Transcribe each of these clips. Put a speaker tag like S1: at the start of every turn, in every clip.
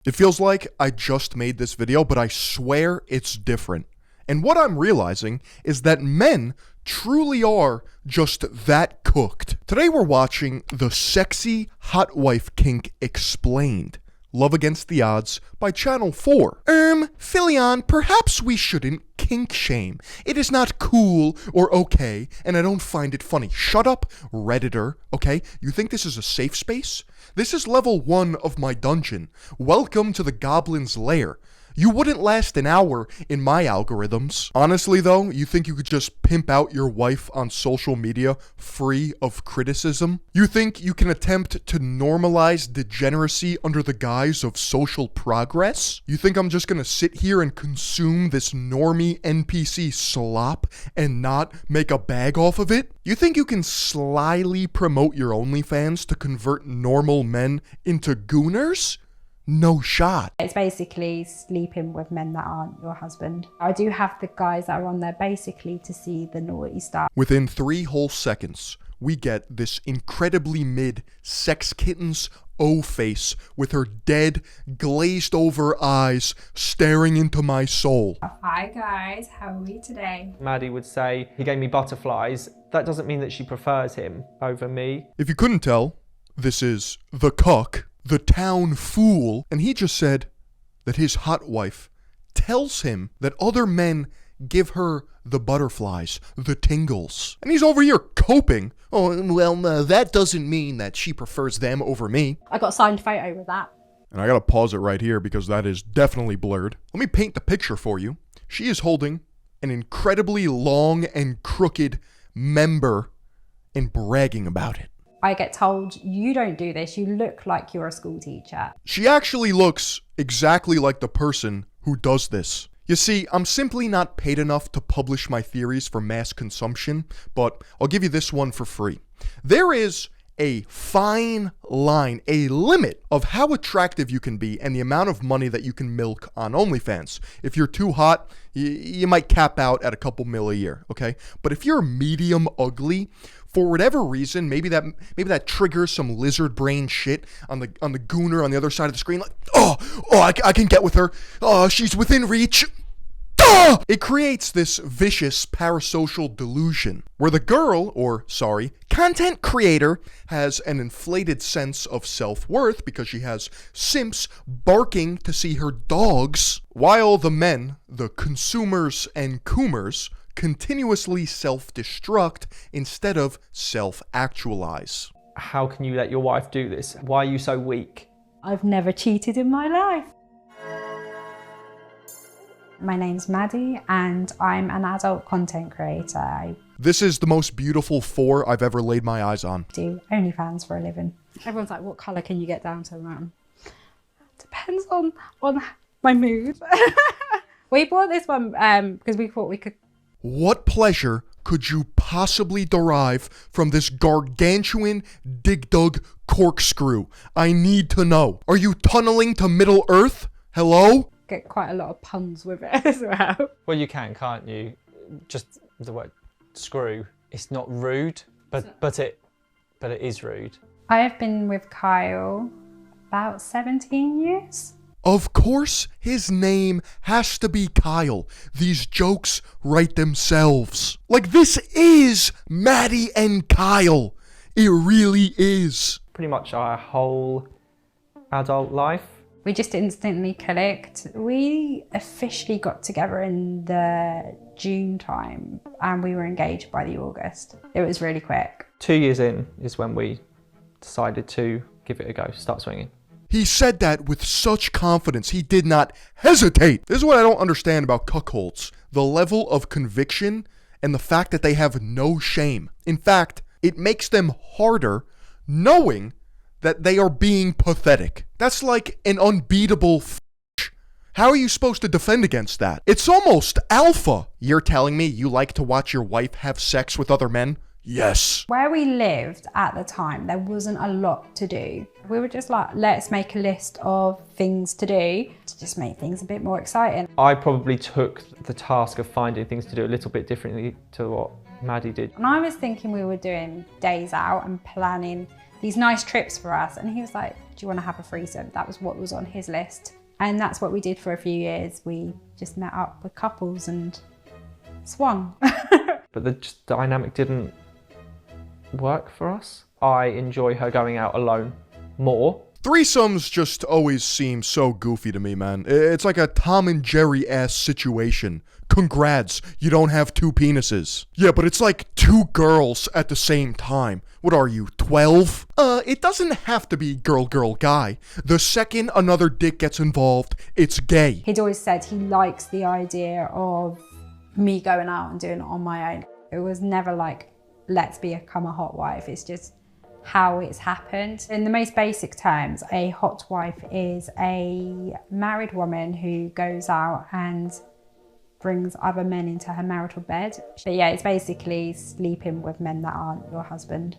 S1: It feels like I just made this video, but I swear it's different. And what I'm realizing is that men truly are just that cooked. Today we're watching the Sexy Hot Wife Kink Explained. Love Against the Odds by Channel 4. Philion, perhaps we shouldn't kink shame. It is not cool or okay, and I don't find it funny. Shut up, Redditor, okay? You think this is a safe space? This is level 1 of my dungeon. Welcome to the Goblin's Lair. You wouldn't last an hour in my algorithms. Honestly though, you think you could just pimp out your wife on social media free of criticism? You think you can attempt to normalize degeneracy under the guise of social progress? You think I'm just gonna sit here and consume this normie NPC slop and not make a bag off of it? You think you can slyly promote your OnlyFans to convert normal men into gooners? No shot.
S2: It's basically sleeping with men that aren't your husband. I do have the guys that are on there basically to see the naughty stuff.
S1: Within 3 whole seconds, we get this incredibly mid sex kitten's O-face with her dead, glazed over eyes staring into my soul.
S2: Hi guys, how are we today?
S3: Maddie would say, he gave me butterflies. That doesn't mean that she prefers him over me.
S1: If you couldn't tell, this is the cuck, the town fool, and he just said that his hot wife tells him that other men give her the butterflies, the tingles. And he's over here coping. Oh, well, that doesn't mean that she prefers them over me.
S2: I got a signed photo with that.
S1: And I gotta pause it right here because that is definitely blurred. Let me paint the picture for you. She is holding an incredibly long and crooked member and bragging about it.
S2: I get told, you don't do this, you look like you're a school teacher.
S1: She actually looks exactly like the person who does this. You see, I'm simply not paid enough to publish my theories for mass consumption, but I'll give you this one for free. There is a fine line, a limit of how attractive you can be and the amount of money that you can milk on OnlyFans. If you're too hot, you might cap out at a couple mil a year, okay? But if you're medium ugly, for whatever reason, maybe that triggers some lizard brain shit on the gooner on the other side of the screen. Like, I can get with her. Oh, she's within reach. It creates this vicious parasocial delusion where the girl, content creator, has an inflated sense of self-worth because she has simps barking to see her dogs, while the men, the consumers and coomers, continuously self-destruct instead of self-actualize.
S3: How can you let your wife do this? Why are you so weak?
S2: I've never cheated in my life. My name's Maddie and I'm an adult content creator.
S1: This is the most beautiful 4 I've ever laid my eyes on.
S2: I do OnlyFans for a living. Everyone's like, what colour can you get down to, man? Depends on my mood. We bought this one because we thought we could.
S1: What pleasure could you possibly derive from this gargantuan dig-dug corkscrew? I need to know. Are you tunneling to Middle Earth? Hello?
S2: Get quite a lot of puns with it as well.
S3: Well, you can, can't you? Just the word screw. It's not rude, but it is rude.
S2: I have been with Kyle about 17 years.
S1: Of course, his name has to be Kyle. These jokes write themselves. Like, this is Maddie and Kyle. It really is.
S3: Pretty much our whole adult life.
S2: We just instantly clicked. We officially got together in the June time and we were engaged by the August. It was really quick.
S3: 2 years in is when we decided to give it a go, start swinging.
S1: He said that with such confidence, he did not hesitate. This is what I don't understand about cuckolds. The level of conviction and the fact that they have no shame. In fact, it makes them harder knowing that they are being pathetic. That's like an unbeatable How are you supposed to defend against that? It's almost alpha. You're telling me you like to watch your wife have sex with other men? Yes.
S2: Where we lived at the time, there wasn't a lot to do. We were just like, let's make a list of things to do to just make things a bit more exciting.
S3: I probably took the task of finding things to do a little bit differently to what Maddie did.
S2: And I was thinking we were doing days out and planning these nice trips for us. And he was like, do you want to have a threesome? That was what was on his list. And that's what we did for a few years. We just met up with couples and swung.
S3: But the just dynamic didn't work for us. I enjoy her going out alone more.
S1: Threesomes just always seem so goofy to me, man. It's like a Tom and Jerry-ass situation. Congrats, you don't have two penises. Yeah, but it's like two girls at the same time. What are you, 12? It doesn't have to be girl, girl, guy. The second another dick gets involved, it's gay.
S2: He'd always said he likes the idea of me going out and doing it on my own. It was never like, let's become a hot wife. It's just how it's happened. In the most basic terms, a hot wife is a married woman who goes out and brings other men into her marital bed. But yeah, it's basically sleeping with men that aren't your husband.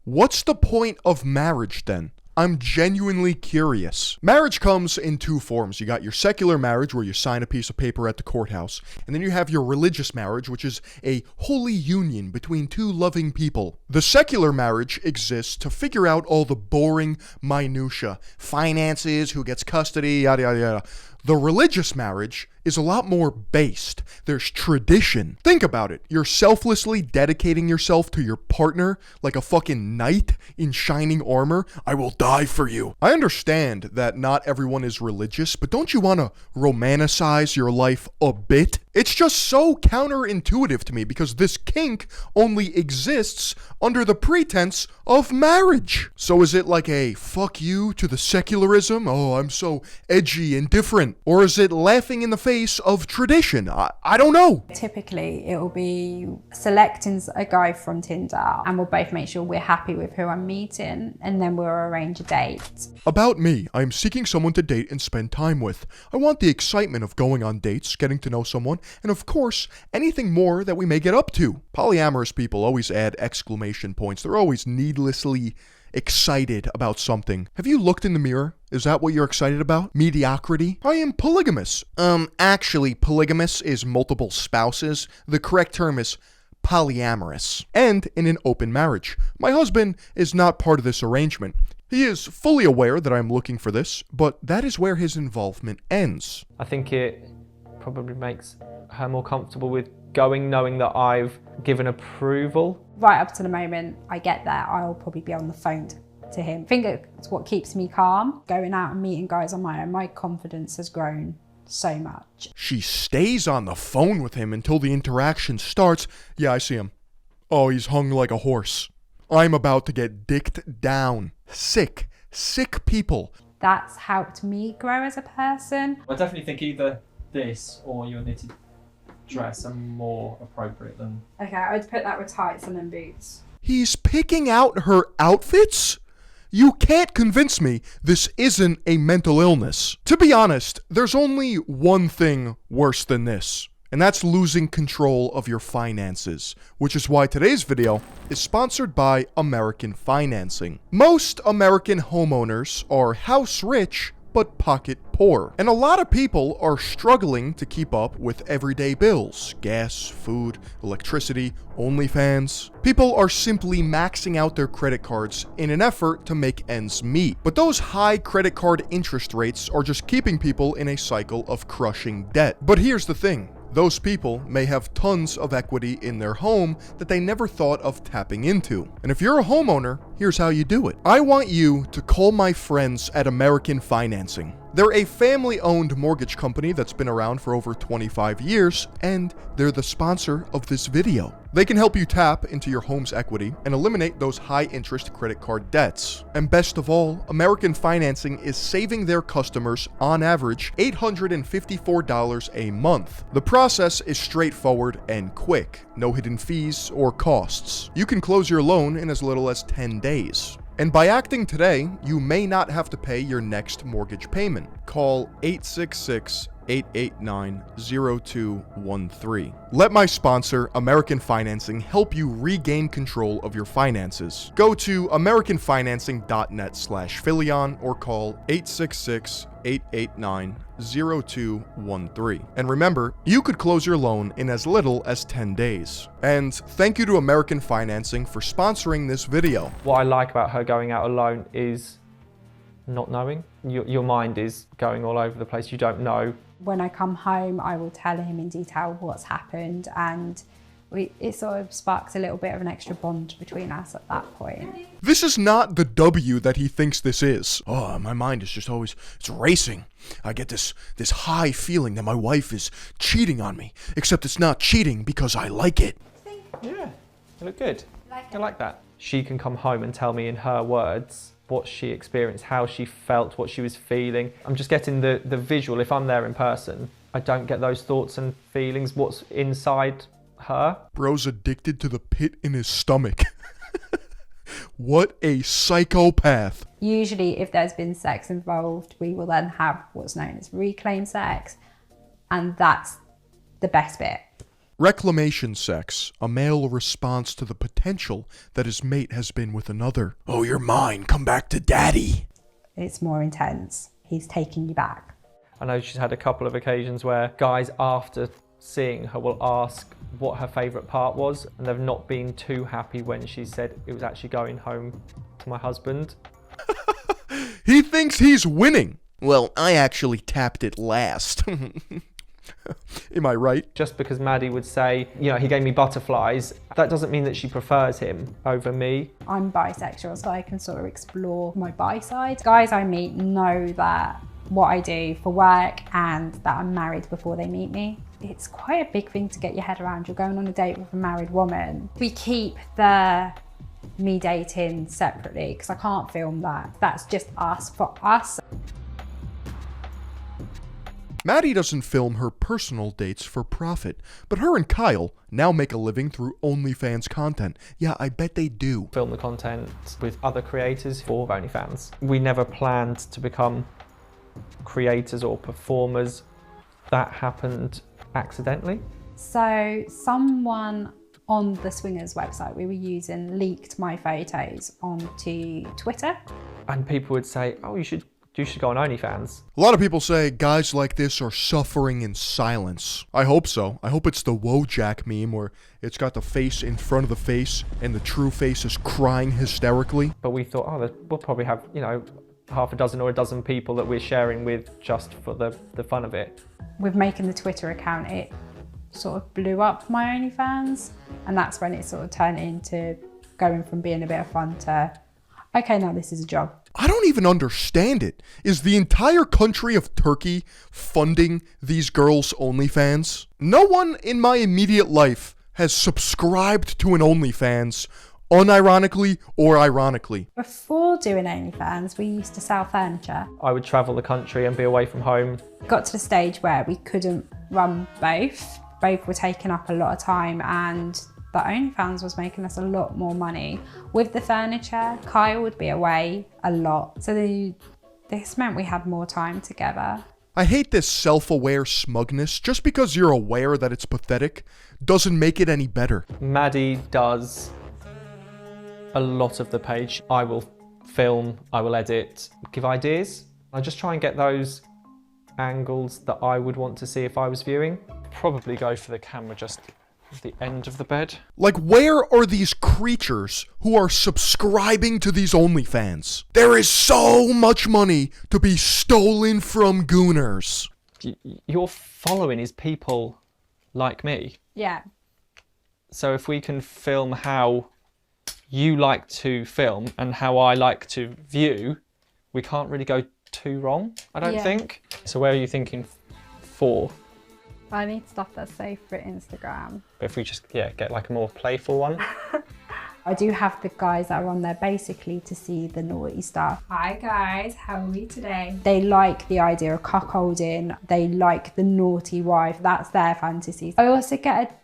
S1: What's the point of marriage then? I'm genuinely curious. Marriage comes in two forms. You got your secular marriage, where you sign a piece of paper at the courthouse, and then you have your religious marriage, which is a holy union between two loving people. The secular marriage exists to figure out all the boring minutia, finances, who gets custody, yada yada yada. The religious marriage is a lot more based. There's tradition. Think about it. You're selflessly dedicating yourself to your partner like a fucking knight in shining armor. I will die for you. I understand that not everyone is religious, but don't you want to romanticize your life a bit? It's just so counterintuitive to me because this kink only exists under the pretense of marriage. So is it like a fuck you to the secularism? Oh, I'm so edgy and different. Or is it laughing in the face of tradition? I don't know.
S2: Typically, it will be selecting a guy from Tinder and we'll both make sure we're happy with who I'm meeting and then we'll arrange a date.
S1: About me, I am seeking someone to date and spend time with. I want the excitement of going on dates, getting to know someone, and of course, anything more that we may get up to. Polyamorous people always add exclamation points. They're always needlessly excited about something. Have you looked in the mirror? Is that what you're excited about? Mediocrity? I am polygamous. Actually, polygamous is multiple spouses. The correct term is polyamorous. And in an open marriage. My husband is not part of this arrangement. He is fully aware that I'm looking for this, but that is where his involvement ends.
S3: I think it probably makes her more comfortable with going knowing that I've given approval.
S2: Right up to the moment I get there, I'll probably be on the phone to him. I think it's what keeps me calm. Going out and meeting guys on my own, my confidence has grown so much.
S1: She stays on the phone with him until the interaction starts. Yeah, I see him. Oh, he's hung like a horse. I'm about to get dicked down. Sick people.
S2: That's helped me grow as a person.
S4: I definitely think either this or your knitted dress are more appropriate than...
S2: Okay, I'd put that with tights and then boots.
S1: He's picking out her outfits? You can't convince me this isn't a mental illness. To be honest, there's only one thing worse than this, and that's losing control of your finances, which is why today's video is sponsored by American Financing. Most American homeowners are house rich, but pocket poor. And a lot of people are struggling to keep up with everyday bills, gas, food, electricity, OnlyFans. People are simply maxing out their credit cards in an effort to make ends meet. But those high credit card interest rates are just keeping people in a cycle of crushing debt. But here's the thing. Those people may have tons of equity in their home that they never thought of tapping into. And if you're a homeowner, here's how you do it. I want you to call my friends at American Financing. They're a family-owned mortgage company that's been around for over 25 years, and they're the sponsor of this video. They can help you tap into your home's equity and eliminate those high-interest credit card debts. And best of all, American Financing is saving their customers, on average, $854 a month. The process is straightforward and quick. No hidden fees or costs. You can close your loan in as little as 10 days. And by acting today, you may not have to pay your next mortgage payment. call 866-889-0213. Let my sponsor, American Financing, help you regain control of your finances. Go to americanfinancing.net/Philion or call 866-889-0213. And remember, you could close your loan in as little as 10 days. And thank you to American Financing for sponsoring this video.
S3: What I like about her going out alone is not knowing. Your mind is going all over the place. You don't know.
S2: When I come home, I will tell him in detail what's happened, and it sort of sparks a little bit of an extra bond between us at that point.
S1: This is not the W that he thinks this is. Oh, my mind is just always, it's racing. I get this high feeling that my wife is cheating on me, except it's not cheating because I like it.
S3: Yeah, you look good. I like that. She can come home and tell me in her words what she experienced, how she felt, what she was feeling. I'm just getting the visual. If I'm there in person, I don't get those thoughts and feelings, what's inside her.
S1: Bro's addicted to the pit in his stomach. What a psychopath.
S2: Usually if there's been sex involved, we will then have what's known as reclaim sex, and that's the best bit.
S1: Reclamation sex, a male response to the potential that his mate has been with another. Oh, you're mine, come back to daddy.
S2: It's more intense. He's taking you back.
S3: I know she's had a couple of occasions where guys after seeing her will ask what her favourite part was, and they've not been too happy when she said it was actually going home to my husband.
S1: He thinks he's winning. Well, I actually tapped it last. Am I right?
S3: Just because Maddie would say, you know, he gave me butterflies, that doesn't mean that she prefers him over me.
S2: I'm bisexual, so I can sort of explore my bi side. Guys I meet know that what I do for work and that I'm married before they meet me. It's quite a big thing to get your head around. You're going on a date with a married woman. We keep the me dating separately because I can't film that. That's just us for us.
S1: Maddie doesn't film her personal dates for profit, but her and Kyle now make a living through OnlyFans content. Yeah, I bet they do.
S3: Film the content with other creators for OnlyFans. We never planned to become creators or performers. That happened accidentally.
S2: So someone on the Swingers website we were using leaked my photos onto Twitter.
S3: And people would say, oh, you should go on OnlyFans.
S1: A lot of people say guys like this are suffering in silence. I hope so. I hope it's the Wojak meme where it's got the face in front of the face and the true face is crying hysterically.
S3: But we thought, oh, we'll probably have, you know, half a dozen or a dozen people that we're sharing with just for the fun of it.
S2: With making the Twitter account, it sort of blew up my OnlyFans, and that's when it sort of turned into going from being a bit of fun to, okay, now this is a job.
S1: I don't even understand it. Is the entire country of Turkey funding these girls' OnlyFans? No one in my immediate life has subscribed to an OnlyFans, unironically or ironically.
S2: Before doing OnlyFans, we used to sell furniture.
S3: I would travel the country and be away from home.
S2: Got to the stage where we couldn't run both. Both were taking up a lot of time, and the OnlyFans was making us a lot more money. With the furniture, Kyle would be away a lot, so this meant we had more time together.
S1: I hate this self-aware smugness. Just because you're aware that it's pathetic doesn't make it any better.
S3: Maddie does a lot of the page. I will film, I will edit, give ideas. I just try and get those angles that I would want to see if I was viewing. Probably go for the camera just at the end of the bed.
S1: Like, where are these creatures who are subscribing to these OnlyFans? There is so much money to be stolen from gooners.
S3: Your following is people like me.
S2: Yeah.
S3: So if we can film how you like to film and how I like to view, we can't really go too wrong, I don't think. So where are you thinking for?
S2: I need stuff that's safe for Instagram.
S3: But if we just, get like a more playful one.
S2: I do have the guys that are on there basically to see the naughty stuff. Hi guys, how are we today? They like the idea of cuckolding. They like the naughty wife. That's their fantasies. I also get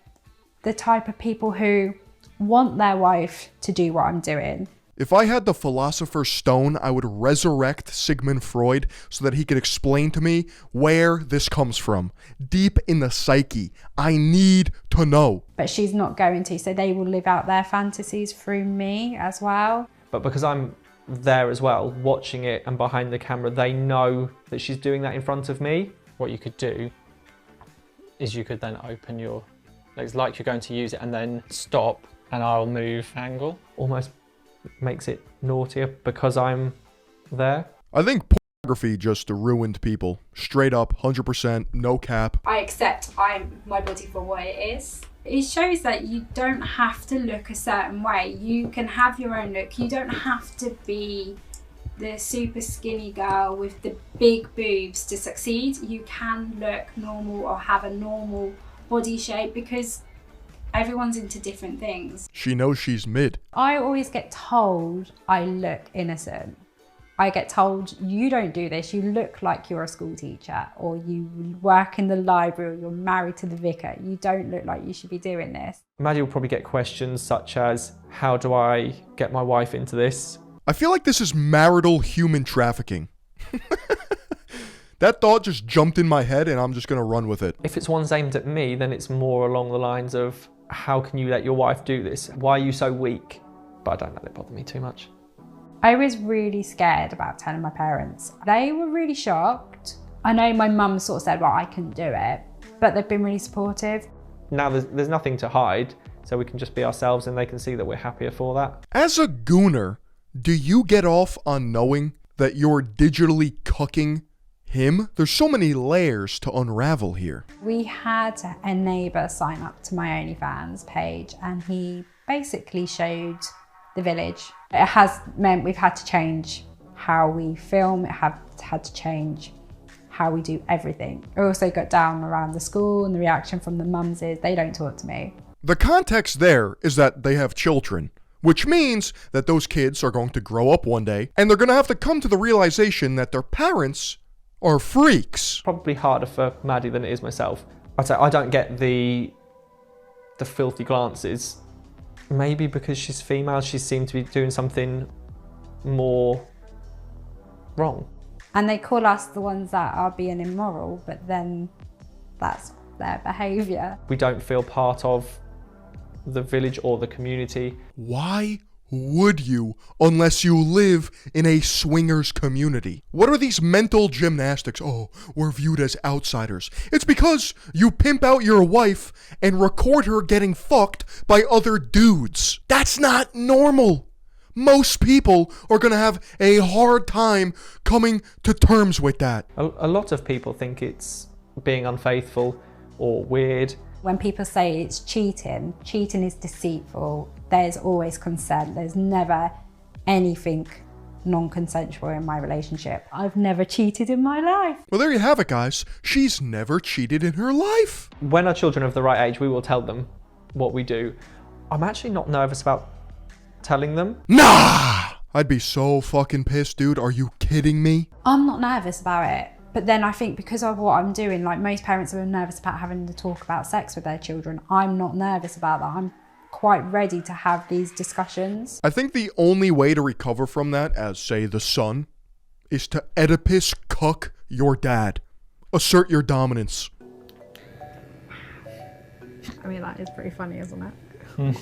S2: the type of people who want their wife to do what I'm doing.
S1: If I had the Philosopher's Stone, I would resurrect Sigmund Freud so that he could explain to me where this comes from. Deep in the psyche. I need to know.
S2: But she's not going to, so they will live out their fantasies through me as well.
S3: But because I'm there as well, watching it and behind the camera, they know that she's doing that in front of me.
S4: What you could do is you could then open your legs like you're going to use it and then stop and I'll move angle.
S3: Almost makes it naughtier because I'm there.
S1: I think pornography just ruined people. Straight up, 100%, no cap.
S2: I accept my body for what it is. It shows that you don't have to look a certain way. You can have your own look. You don't have to be the super skinny girl with the big boobs to succeed. You can look normal or have a normal body shape because everyone's into different things.
S1: She knows she's mid.
S2: I always get told I look innocent. I get told, you don't do this, you look like you're a school teacher, or you work in the library, or you're married to the vicar. You don't look like you should be doing this.
S3: Maddie will probably get questions such as, how do I get my wife into this?
S1: I feel like this is marital human trafficking. That thought just jumped in my head and I'm just gonna run with it.
S3: If it's one's aimed at me, then it's more along the lines of, how can you let your wife do this? Why are you so weak? But I don't let it bother me too much.
S2: I was really scared about telling my parents. They were really shocked. I know my mum sort of said, well, I couldn't do it, but they've been really supportive.
S3: Now there's nothing to hide, so we can just be ourselves and they can see that we're happier for that.
S1: As a gooner, do you get off on knowing that you're digitally cucking him? There's so many layers to unravel here.
S2: We had a neighbour sign up to my OnlyFans page and he basically showed the village. It has meant we've had to change how we film, it had to change how we do everything. I also got down around the school and the reaction from the mums is they don't talk to me.
S1: The context there is that they have children, which means that those kids are going to grow up one day and they're going to have to come to the realization that their parents are freaks.
S3: Probably harder for Maddie than it is myself. I'd say I don't get the filthy glances. Maybe because she's female, she seemed to be doing something more wrong.
S2: And they call us the ones that are being immoral, but then that's their behaviour.
S3: We don't feel part of the village or the community.
S1: Why would you, unless you live in a swingers community? What are these mental gymnastics? Oh, we're viewed as outsiders. It's because you pimp out your wife and record her getting fucked by other dudes. That's not normal. Most people are gonna have a hard time coming to terms with that.
S3: A lot of people think it's being unfaithful or weird.
S2: When people say it's cheating, cheating is deceitful. There's always consent. There's never anything non-consensual in my relationship. I've never cheated in my life.
S1: Well, there you have it, guys. She's never cheated in her life.
S3: When our children are of the right age, we will tell them what we do. I'm actually not nervous about telling them.
S1: Nah! I'd be so fucking pissed, dude. Are you kidding me?
S2: I'm not nervous about it. But then I think because of what I'm doing, like most parents are nervous about having to talk about sex with their children. I'm not nervous about that. I'm quite ready to have these discussions.
S1: I think the only way to recover from that, as say the son, is to Oedipus cuck your dad. Assert your dominance.
S2: I mean, that is pretty funny, isn't it?
S4: Do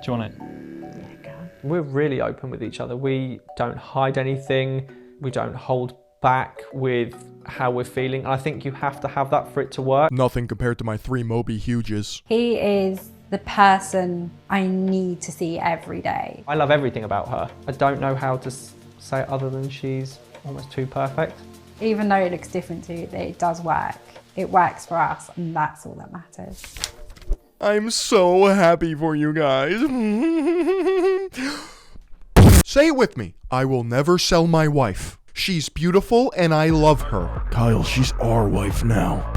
S4: you want it?
S2: Yeah, go on.
S3: We're really open with each other. We don't hide anything. We don't hold back with how we're feeling. I think you have to have that for it to work.
S1: Nothing compared to my 3 Moby Huges.
S2: He is the person I need to see every day.
S3: I love everything about her. I don't know how to say it other than she's almost too perfect.
S2: Even though it looks different to you, it does work. It works for us, and that's all that matters.
S1: I'm so happy for you guys. Say it with me. I will never sell my wife. She's beautiful and I love her. Kyle, she's our wife now.